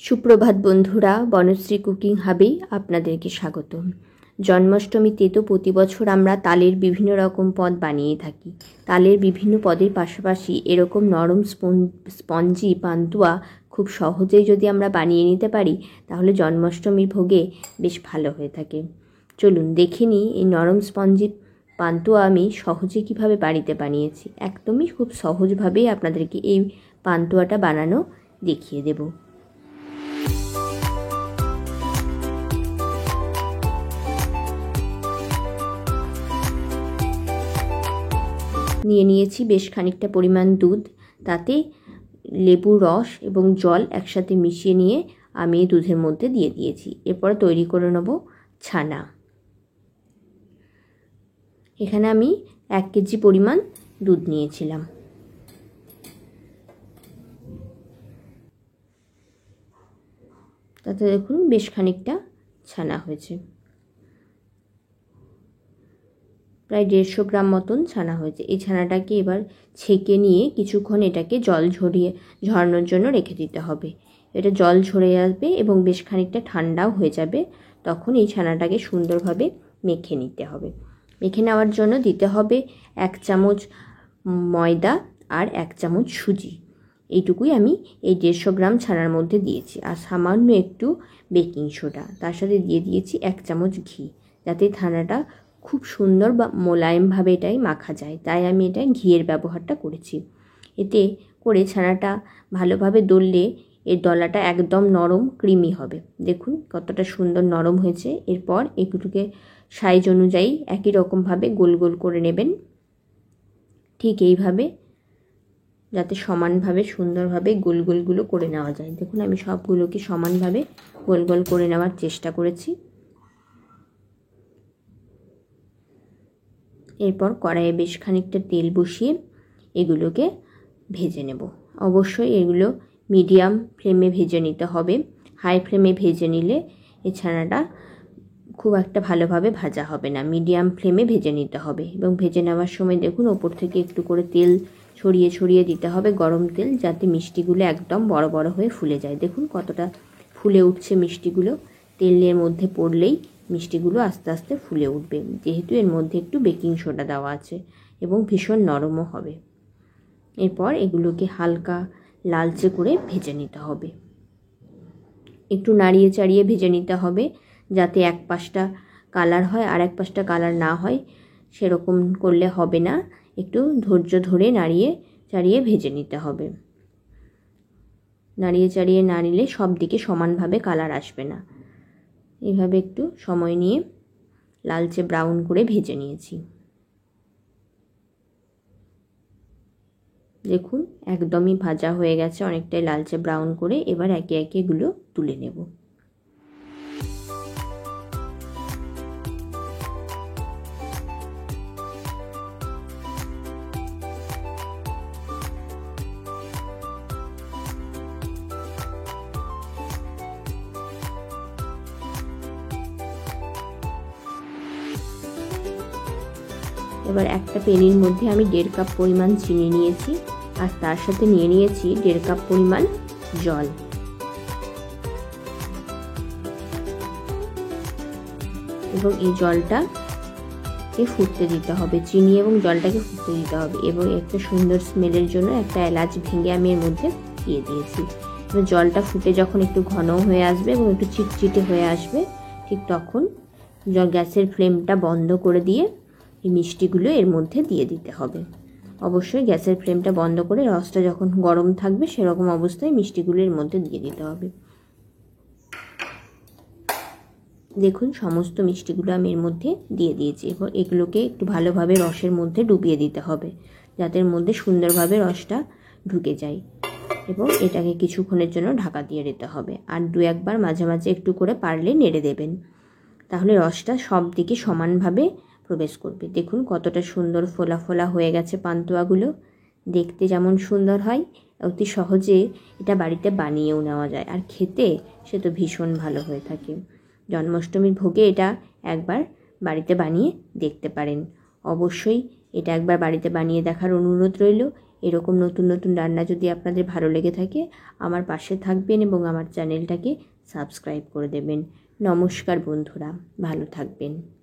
সুপ্রভাত বন্ধুরা, বনশ্রী কুকিং হাবে আপনাদেরকে স্বাগতম। জন্মাষ্টমীতে তো প্রতি বছর আমরা তালের বিভিন্ন রকম পদ বানিয়ে থাকি। তালের বিভিন্ন পদের পাশাপাশি এরকম নরম স্পঞ্জি পান্তুয়া খুব সহজেই যদি আমরা বানিয়ে নিতে পারি তাহলে জন্মাষ্টমীর ভোগে বেশ ভালো হয়ে থাকে। চলুন দেখে নিই এই নরম স্পঞ্জি পান্তুয়া আমি সহজে কিভাবে বাড়িতে বানিয়েছি। একদমই খুব সহজভাবেই আপনাদেরকে এই পান্তুয়াটা বানানো দেখিয়ে দেব। নিয়ে নিয়েছি বেশ খানিকটা পরিমাণ দুধ, তাতে লেবুর রস এবং জল একসাথে মিশিয়ে নিয়ে আমি এই দুধের মধ্যে দিয়ে দিয়েছি। এরপর তৈরি করে নেব ছানা। এখানে আমি 1 কেজি পরিমাণ দুধ নিয়েছিলাম। তাতে দেখুন বেশ খানিকটা ছানা হয়েছে, প্রায় 150 গ্রাম মতন ছানা হয়েছে। এই ছানাটাকে এবার ছেঁকে নিয়ে কিছুক্ষণ এটাকে জল ঝরানোর জন্য রেখে দিতে হবে। এটা জল ঝরে আসবে এবং বেশ খানিকটা ঠান্ডাও হয়ে যাবে, তখন এই ছানাটাকে সুন্দরভাবে মেখে নিতে হবে। মেখে নেওয়ার জন্য দিতে হবে 1 চামচ ময়দা আর 1 চামচ সুজি। এইটুকুই আমি এই 150 গ্রাম ছানার মধ্যে দিয়েছি। আর সামান্য একটু বেকিং সোডা, তার সাথে দিয়ে দিয়েছি 1 চামচ ঘি, যাতে ছানাটা খুব সুন্দর বা মোলায়েমভাবে এটাই মাখা যায়, তাই আমি এটা ঘিয়ের ব্যবহারটা করেছি। এতে করে ছানাটা ভালোভাবে দললে এর দলাটা একদম নরম ক্রিমি হবে। দেখুন কতটা সুন্দর নরম হয়েছে। এরপর এগুলোকে সাইজ অনুযায়ী একই রকমভাবে গোল গোল করে নেবেন, ঠিক এইভাবে, যাতে সমানভাবে সুন্দরভাবে গোল গোলগুলো করে নেওয়া যায়। দেখুন আমি সবগুলোকে সমানভাবে গোল গোল করে নেওয়ার চেষ্টা করেছি। এরপর কড়াইয়ে বেশ খানিকটা তেল বসিয়ে এগুলোকে ভেজে নেব। অবশ্যই এগুলো মিডিয়াম ফ্লেমে ভেজে নিতে হবে। হাই ফ্লেমে ভেজে নিলে এই ছানাটা খুব একটা ভালোভাবে ভাজা হবে না। মিডিয়াম ফ্লেমে ভেজে নিতে হবে এবং ভেজে নেওয়ার সময় দেখুন ওপর থেকে একটু করে তেল ছড়িয়ে ছড়িয়ে দিতে হবে, গরম তেল, যাতে মিষ্টিগুলো একদম বড় বড় হয়ে ফুলে যায়। দেখুন কতটা ফুলে উঠছে মিষ্টিগুলো। তেলের মধ্যে পড়লেই মিষ্টিগুলো আস্তে আস্তে ফুলে উঠবে, যেহেতু এর মধ্যে একটু বেকিং সোডা দেওয়া আছে এবং ভীষণ নরমও হবে। এরপর এগুলোকে হালকা লালচে করে ভেজে নিতে হবে। একটু নাড়িয়ে চাড়িয়ে ভেজে নিতে হবে, যাতে এক পাশটা কালার হয় আর এক পাশটা কালার না হয়। সেরকম করলে হবে না, একটু ধৈর্য ধরে নাড়িয়ে চাড়িয়ে ভেজে নিতে হবে। নাড়িয়ে চাড়িয়ে না নিলে সব দিকে সমানভাবে কালার আসবে না। এইভাবে একটু সময় নিয়ে লালচে ব্রাউন করে ভেজে নিয়েছি। দেখুন একদমই ভাজা হয়ে গেছে, অনেকটাই লালচে ব্রাউন করে। এবার একে একে এগুলো তুলে নেব। এবার একটা পেনির মধ্যে আমি 1.5 কাপ পরিমাণ চিনি নিয়েছি আর তার সাথে নিয়ে নিয়েছি 1.5 কাপ পরিমাণ জল। এবং এই জলটাকে ফুটতে দিতে হবে, চিনি এবং জলটাকে ফুটতে দিতে হবে। এবং একটা সুন্দর স্মেলের জন্য একটা এলাচ ভেঙে আমি এর মধ্যে দিয়ে দিয়েছি। এবার জলটা ফুটে যখন একটু ঘন হয়ে আসবে এবং একটু চিটচিটে হয়ে আসবে, ঠিক তখন গ্যাসের ফ্লেমটা বন্ধ করে দিয়ে এই মিষ্টিগুলো এর মধ্যে দিয়ে দিতে হবে। অবশ্যই গ্যাসের ফ্লেমটা বন্ধ করে রসটা যখন গরম থাকবে সেরকম অবস্থায় মিষ্টিগুলো এর মধ্যে দিয়ে দিতে হবে। দেখুন সমস্ত মিষ্টিগুলো আমি এর মধ্যে দিয়ে দিয়েছি। এবার এগুলোকে একটু ভালোভাবে রসের মধ্যে ডুবিয়ে দিতে হবে, যাতে এর মধ্যে সুন্দরভাবে রসটা ঢুকে যায়। এবং এটাকে কিছুক্ষণের জন্য ঢাকা দিয়ে দিতে হবে। আর 2-1 বার মাঝে মাঝে একটু করে পারলে নেড়ে দেবেন, তাহলে রসটা সব দিকে সমানভাবে প্রবেশ করবে। দেখুন কতটা সুন্দর ফোলা ফোলা হয়ে গেছে পান্তুয়াগুলো। দেখতে যেমন সুন্দর হয়, অতি সহজে এটা বাড়িতে বানিয়েও নেওয়া যায়। আর খেতে সে তো ভীষণ ভালো হয়ে থাকে। জন্মাষ্টমীর ভোগে এটা একবার বাড়িতে বানিয়ে দেখতে পারেন। অবশ্যই এটা একবার বাড়িতে বানিয়ে দেখার অনুরোধ রইল এরকম নতুন নতুন রান্না যদি আপনাদের ভালো লেগে থাকে আমার পাশে থাকবেন এবং আমার চ্যানেলটাকে সাবস্ক্রাইব করে দেবেন। নমস্কার বন্ধুরা, ভালো থাকবেন।